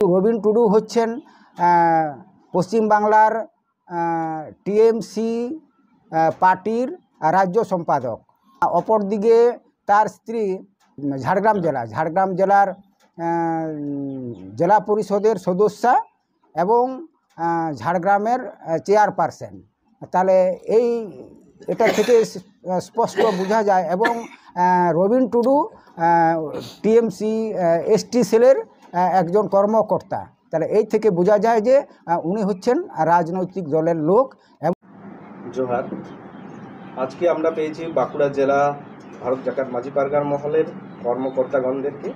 রবিন টুডু হচ্ছেন পশ্চিমবাংলার টিএমসি পার্টির রাজ্য সম্পাদক। অপরদিকে তার স্ত্রী ঝাড়গ্রাম জেলার জেলা পরিষদের সদস্যা এবং ঝাড়গ্রামের চেয়ারপারসন। তাহলে এটা থেকে স্পষ্ট বোঝা যায়। এবং রবিন টুডু টিএমসি এসটি সেলের একজন কর্মকর্তা। তাহলে এই থেকে বোঝা যায় যে উনি হচ্ছেন রাজনৈতিক দলের লোক। জোহার। আজকে আমরা পেয়েছি বাঁকুড়া জেলা ভারত জাকাত মাঝি পারগানা মহলের কর্মকর্তাগণদেরকে।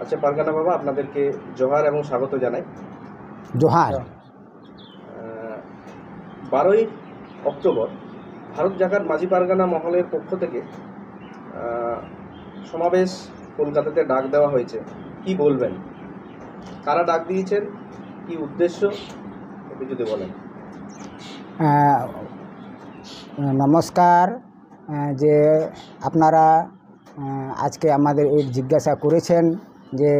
আচ্ছা পারগানা বাবা, আপনাদেরকে জোহার এবং স্বাগত জানাই। জোহার। 12ই অক্টোবর ভারত জাকাত মাঝি পারগানা মহলের পক্ষ থেকে সমাবেশ কলকাতাতে ডাক দেওয়া হয়েছে, কি বলবেন? কারা ডাক দিয়েছেন, কি উদ্দেশ্য, একটু যদি বলেন। নমস্কার। যে আপনারা আজকে আমাদের এই জিজ্ঞাসা করেছেন যে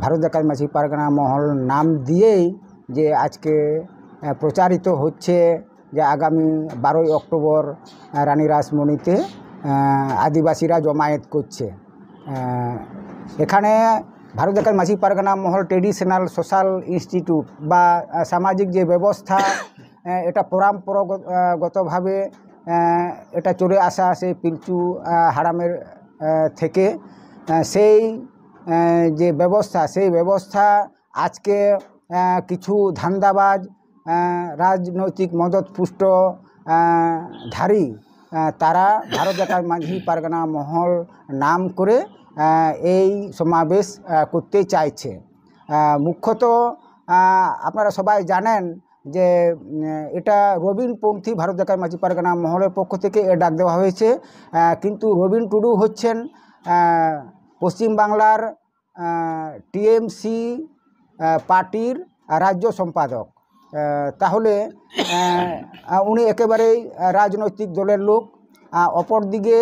ভারত জাকাত মাঝি পারগানা মহল নাম দিয়েই যে আজকে প্রচারিত হচ্ছে যে আগামী 12ই অক্টোবর রানী রাসমণিতে আদিবাসীরা জমায়েত করছে। এখানে ভারত জাকাত মাঝি পারগানা মহল ট্রেডিশনাল সোশ্যাল ইনস্টিটিউট বা সামাজিক যে ব্যবস্থা, এটা পরম্পরাগতভাবে এটা চলে আসা সেই পিলচু হারামের থেকে। সেই যে ব্যবস্থা, সেই ব্যবস্থা আজকে কিছু ধান্দাবাজ রাজনৈতিক মদতপুষ্ট ধারী তারা ভারত জাকাত মাঝি পারগানা মহল নাম করে এই সমাবেশ করতে চাইছে। মুখ্যত আপনারা সবাই জানেন যে এটা রবিনপন্থী ভারত জাকাত মাঝি পারগানা মহলের পক্ষ থেকে ডাক দেওয়া হয়েছে। কিন্তু রবিন টুডু হচ্ছেন পশ্চিমবাংলার টিএমসি পার্টির রাজ্য সম্পাদক। তাহলে উনি একেবারেই রাজনৈতিক দলের লোক। অপরদিকে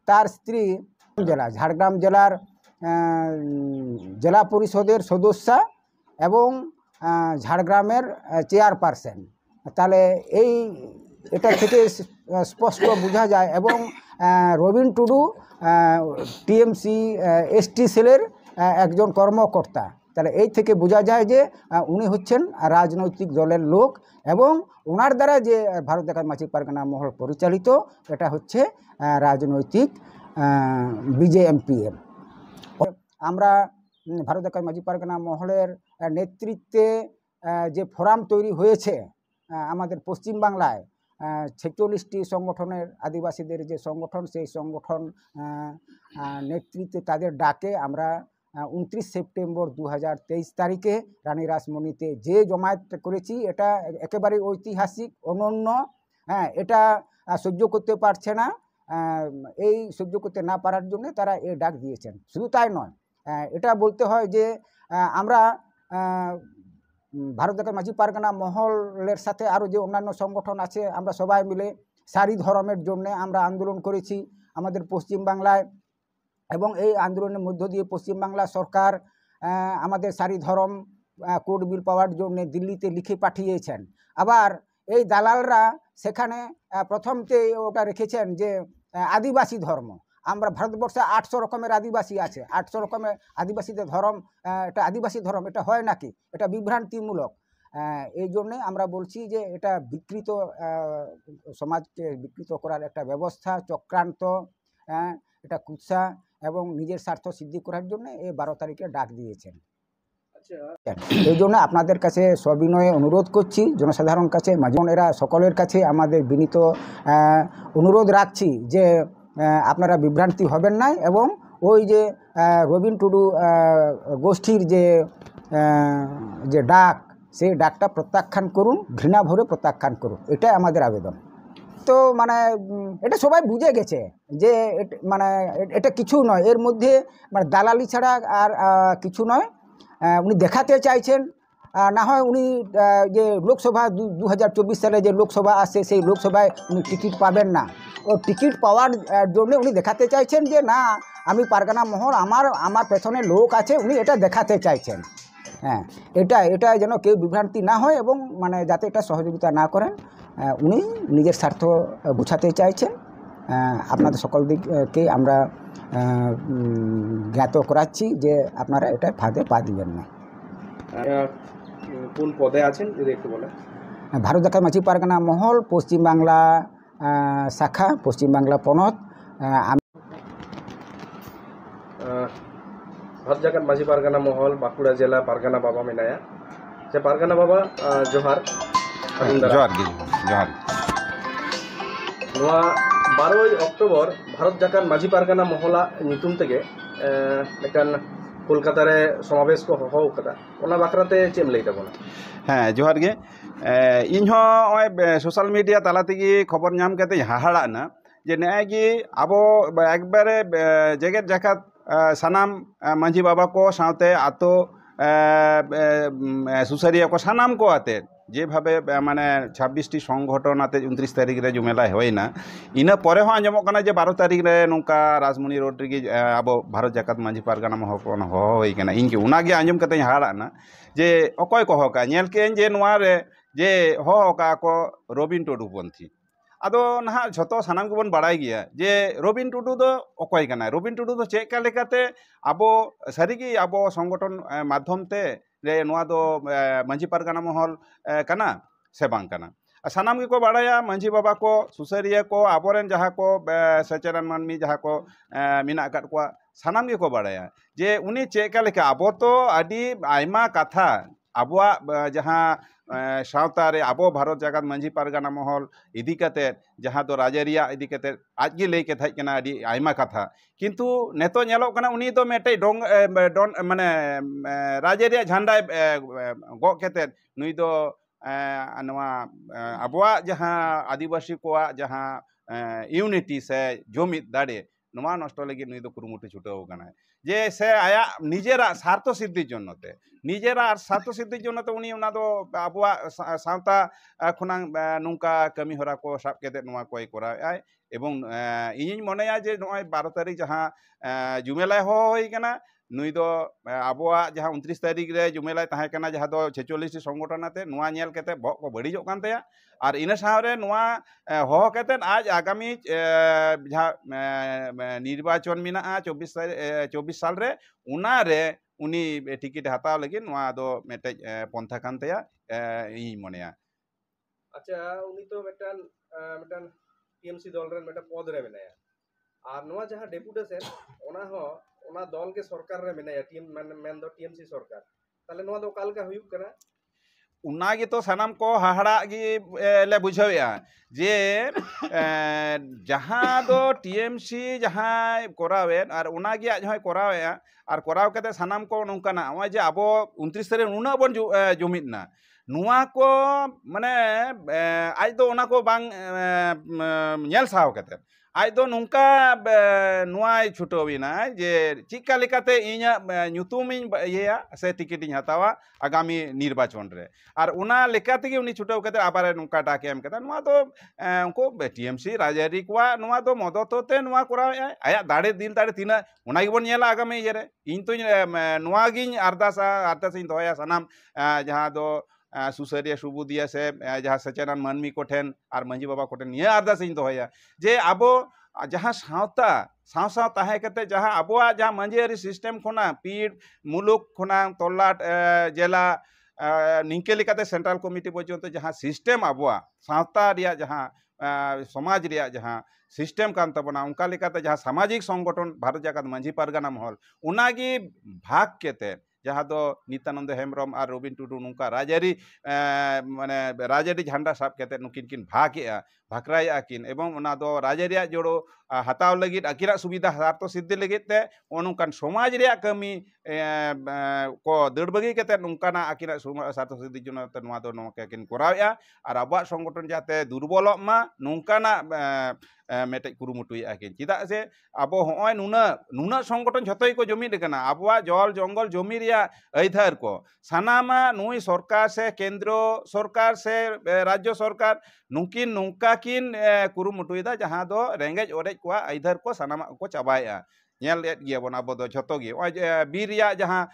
তার স্ত্রী ঝাড়গ্রাম জেলার জেলা পরিষদের সদস্যা এবং ঝাড়গ্রামের চেয়ারপারসন। তাহলে এটা থেকে স্পষ্ট বোঝা যায়। এবং রবিন টুডু টিএমসি এসটি সেলের একজন কর্মকর্তা। তাহলে এই থেকে বোঝা যায় যে উনি হচ্ছেন রাজনৈতিক দলের লোক এবং ওনার দ্বারা যে ভারত জাকাত মাঝি পারগানা মহল পরিচালিত, এটা হচ্ছে রাজনৈতিক বিজেএমপিএম। আমরা ভারত জাকাত মাঝি পারগানা মহলের নেতৃত্বে যে ফোরাম তৈরি হয়েছে আমাদের পশ্চিমবাংলায়, 46টি সংগঠনের আদিবাসীদের যে সংগঠন, সেই সংগঠন নেতৃত্বে তাদের ডাকে আমরা 29 সেপ্টেম্বর 2023 তারিখে রানী রাসমণিতে যে জমায়েত করেছি, এটা একেবারে ঐতিহাসিক, অনন্য। এটা সহ্য করতে পারছে না। এই সহ্য করতে না পারার জন্য তারা এই ডাক দিয়েছেন। শুধু তাই নয়, এটা বলতে হয় যে আমরা ভারত জাকাত মাঝি পারগানা মহলের সাথে আরও যে অন্যান্য সংগঠন আছে, আমরা সবাই মিলে সারি ধর্মের জন্য আমরা আন্দোলন করেছি আমাদের পশ্চিমবাংলায়। এবং এই আন্দোলনের মধ্য দিয়ে পশ্চিমবাংলা সরকার আমাদের সারি ধর্ম কোড বিল পাওয়ার জন্য দিল্লিতে লিখে পাঠিয়েছেন। আবার এই দালালরা সেখানে প্রথমতে ওটা রেখেছেন যে আদিবাসী ধর্ম। আমরা ভারতবর্ষে 800 রকমের আদিবাসী আছে, 800 রকমের আদিবাসীদের ধর্ম, এটা আদিবাসী ধর্ম, এটা হয় নাকি? এটা বিভ্রান্তিমূলক। এই জন্যে আমরা বলছি যে এটা বিকৃত, সমাজকে বিকৃত করার একটা ব্যবস্থা, চক্রান্ত, এটা কুৎসা এবং নিজের স্বার্থ সিদ্ধি করার জন্য এই 12 তারিখে ডাক দিয়েছেন। এই জন্য আপনাদের কাছে সবিনয়ে অনুরোধ করছি, জনসাধারণ কাছে, মাঝিরা সকলের কাছে আমাদের বিনীত অনুরোধ রাখছি যে আপনারা বিভ্রান্তি হবেন না এবং ওই যে রবিন টুডু গোষ্ঠীর যে ডাক, সেই ডাকটা প্রত্যাখ্যান করুন, ঘৃণা ভরে প্রত্যাখ্যান করুন, এটাই আমাদের আবেদন। তো মানে এটা সবাই বুঝে গেছে যে মানে এটা কিছু নয়, এর মধ্যে মানে দালালি ছাড়া আর কিছু নয়। উনি দেখাতে চাইছেন না হয় উনি যে লোকসভা 2024 সালে যে লোকসভা আসছে সেই লোকসভায় উনি টিকিট পাবেন না। ও টিকিট পাওয়ার জন্য উনি দেখাতে চাইছেন যে না আমি পারগানা মহল আমার পেছনে লোক আছে, উনি এটা দেখাতে চাইছেন। হ্যাঁ, এটা যেন কেউ বিভ্রান্তি না হয় এবং মানে যাতে এটা সহযোগিতা না করেন, উনি নিজের স্বার্থ বোঝাতে চাইছেন। আপনাদের সকল দিককে আমরা জ্ঞাত করাচ্ছি যে আপনারা এটা ফাঁদে পা দিবেন না। কোন পদে আছেন যদি একটু বলেন? ভারত জাকাত মাঝি পারগানা মহল পশ্চিমবাংলা শাখা, পশ্চিমবাংলা পনত। ভারত জাকাত মাঝি পারগানা মহল বাঁকুড়া জেলা পারগানা বাবা মেনাया যে পারগানা বাবা জোহার जोहार गे जोहार 12 অক্টোবর ভারত জাকাত মাঝি পারগানা মহলা নিতুম থেকে একটা কলকাতা রে সমাবেশ को হও কদা ওনা বাকরাতে চেম লই তাবনা। हाँ जोहार गे इन सोशल मीडिया तला तेगी खबर नाम करते हाहाड़ा ना जे नेगी अब एकबारे जेगेत जाकात सानाम मांझी बाबा को साथे आतो सुसारिया को सानाम को आते যেভাবে মানে 26টি সংগঠন আতে 29 তারিখে জুমেলায় হয় না ইনা পরে হো আঞ্জমক কানা যে 12 তারিখে নৌকা রাজমণি রোড রেগে আবো ভারত জাকাত মাঝি পারগানা মহপন হই কানা ইনকে উনাগে আঞ্জম কাতে হাড়া না যে অকয় কহ কা নেল কেন যে নোয়ারে যে হকা को রবিন টুডু পন্থী আদো না যত সানাম গবন বাড়াই গিয়া যে রবিন টুডু দো অকয় কানা রবিন টুডু দো চেকা লেকাতে আবো সারিগি আবো সংগঠন মাধ্যমতে रे नोआ दो मांझी पारगाना महल कना से बांग कना सानाम गे को बाड़ाया मांझी बाबा को सुसरिया को आबोरेन जहाँ को सचेरन मानमी जहाँ को मिना काट को सानाम गे को बाड़ाया जे उनी चेका लेका आबो तो आदि आयमा कथा आबोआ जहाँ सावता रे आबो भारत जागत मांझी पारगाना महल इदी कते जहाँ दो राजरिया इदी कते आज गे लई के थाई कना आदि आयमा कथा किंतु नेतो नेलोक कना उनी तो मेटे डोंग माने राजरिया झंडा गो केते नुई दो नवा आबोआ जहाँ आदिवासी कोआ जहाँ यूनिटी से जुमिद दाड़े नवा नष्ट लगी नुई दो कुरुमुटु छुटाव कना जे से आया निजेरा स्वार्थ सिद्धि जन्नते निजेरा स्वार्थ सिद्धि जन्नते उनी उना दो आबोआ सावता खुना नुंका कमी हरा को साब केते नवा कोई कराय आय एवं इᱧ मनेया जे नय 12 तारीख जहाँ जुमेलाय होई कना नुई दो आबोआ जहाँ 29 तारीख रे जुमेलाय ताहे कना जहाँ दो 46 टी संगठन आते नुआ नेल केते बक को बड़ीजो कान तया और इन सावरे नुआ हो केते आज आगामी जहाँ निर्वाचन मिना 24 साल रे उना रे उनी टिकिट हताव लगी नुआ दो मेटे पंथा कान तया इᱧ मनेया। अच्छा उनी तो मेटन टीएमसी दल रे मेटा पद रे मेनाया और नोआ जहाँ डेपुटेशन ओना हो ओना दल के सरकार रे मेनाया टीम मेन दो टीएमसी सरकार ताले नोआ दो काल का हुयुक कना उनागे तो सानाम को हाहाड़ा गी ले बुझावेया जे जहाँ दो टीएमसी जहाँ करावेन और उनागे आज होय करावेया और कराव कते सानाम को नोंकाना ओय जे आबो 29 तारीख उना बन जुमिद ना नुआ को माने आज दो उना को बांग नेल साव कते आज दो नुंका नुआय छुटोविना जे चिका लेकाते इña ᱧᱩᱛᱩᱢᱤᱧ इया से टिकिटिᱧ हतावा आगामी निर्वाचन रे और उना लेकाते गे उनी छुटो कते आबार नुंका डाके एम कते नुआ दो उनको टीएमसी राजरी कोआ नुआ दो मदतते नुआ कराव आया दाड़े दिन दाड़े तिना उना गे बन नेला आगामी इया रे इन तो नुआ गिñ अरदासिñ दोया सानाम जहाँ दो सुसरिया सुबुदिया से जहाँ सचेरन मानमी को ठेन और मांझी बाबा को ठेन ये अरदासिñ दोया जे आबो जहाँ सावता साव साव ताहे कते जहाँ आबोआ जहाँ मांझियारी सिस्टम खोना पीड़ मुलुक खोना तोलाट जिला निंके लेकाते सेंट्रल कमिटी पर्यंत जहाँ सिस्टम आबोआ सावता रिया जहाँ समाज रिया जहाँ सिस्टम कान तबना उनका लेकाते जहाँ सामाजिक संगठन भारत जागत मांझी पारगाना महल उनागी भाग केते जहाँ दो नित्यानंद हेम्ब्रम और रबिन टुडू नुका राजारी माने राजारी झंडा साब केते नुकिन किन भागेआ भाकराया किन एवं उना दो राजारिया जोड़ो hataw lagit akira subida harto siddhi lagit te onungkan somaj reyak kami ko deur bagi kete nungkana akira sarto siddhi jono te noa do noa kin koraw ya ar abuak songgoton jate durbolok ma nungkana metek kurumutui akin cidak se abo hoy nuna songgoton jhotoi ko jomid kana abuak jol jongol jomi reyak aidhar ko sanama nui sorkar se kendro sorkar se rajyo sorkar nungkin nungka kin kurumutui da jaha do rengej orej kwa aidhar ko sanama ko cabaia nyel et gia bon abo do jhoto gi bir reyak jaha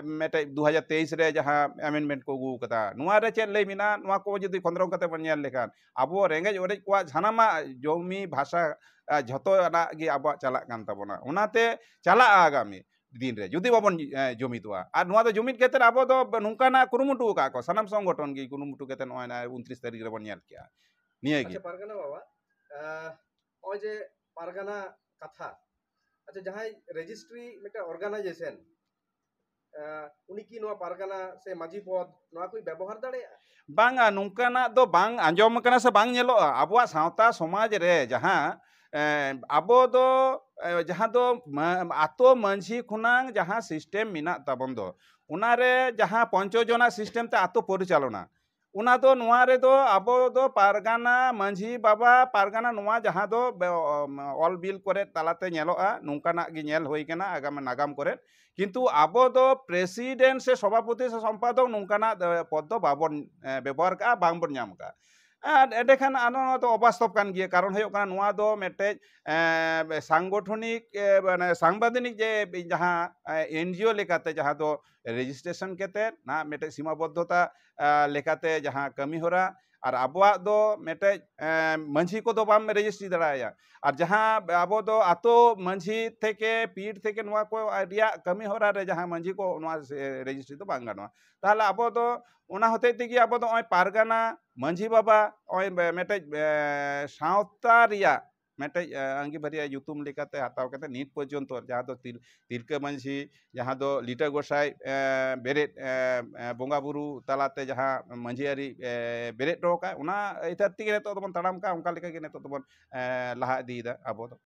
mete 2023 re jaha amendment ko gu kata nuwa re chet lei mina nuwa ko jodi khondrong kate bon nyel lekan abo rengej orej kwa sanama jomi bhasha jhoto ana gi abo chalak kan tabona onate chalak agami दिन रे जुदी बाबन जुमिदवा और नुआ दो जुमिद केते आबो दो नुंकाना कुरुमुटु का को सनाम संगठन गी कुरुमुटु केते नय ना 29 तारीख रे बन ᱧᱮᱞ किया निये गी अच्छा पारगाना बाबा ओय जे पारगाना कथा अच्छा जहां रजिस्ट्री मिटे ऑर्गेनाइजेशन उनी की नोआ पारगाना से माजी पद नोआ कोई व्यवहार दाड़े बांगा नुंकाना दो बांग आंजोम कना से बांग ñᱮᱞᱚᱜ आबुआ सावता समाज रे जहां abo do jaha do ato manjhi khunang jaha system mina tabon do unare jaha poncho jona system te ato porichalona una do nuwa re do abo do pargana manjhi baba pargana nuwa jaha do all bill kore talate ñেলᱚᱜᱼᱟ nungkana gi ñেল hoi kana agam nagam kore কিন্তু abo do president se sabapoti se সম্পাদক nungkana pod do babon ব্যবহার ka bangbon ñam ka एडेखान आनो तो अबास्तव कान गिया कारण होयो काना नुआ दो मेटे सांगठनिक माने सांबादिक जे जहां एनजीओ लेकाते जहां दो रेजिस्ट्रेशन केते ना मेटे सीमाबद्धता लेकाते जहां कमी होरा और आबुआ दो मेटे मंझी को दो बाम रेजिस्ट्री दराया और जहां आबो दो आतो मंझी थेके पीठ थेके नुआ को रिया कमी होरा रे जहां मंझी को नुआ रेजिस्ट्री तो बांग गानो ताहले आबो दो ओना होते तेगी आबो दो पारगाना मंझी बाबा ओय मेटे सावता रिया मेटे अंगी भरिया युतुम लेकाते हताव कते नीट पर्यंत जहां दो तिरके मंझी जहां दो लिटा गोसाई बेरे बोंगा बुरु तालाते जहां मंझियारी बेरे टोका उना इतर तिगे तो तबन तड़ाम का उनका लेका गे तो तबन लहा दी दा आबो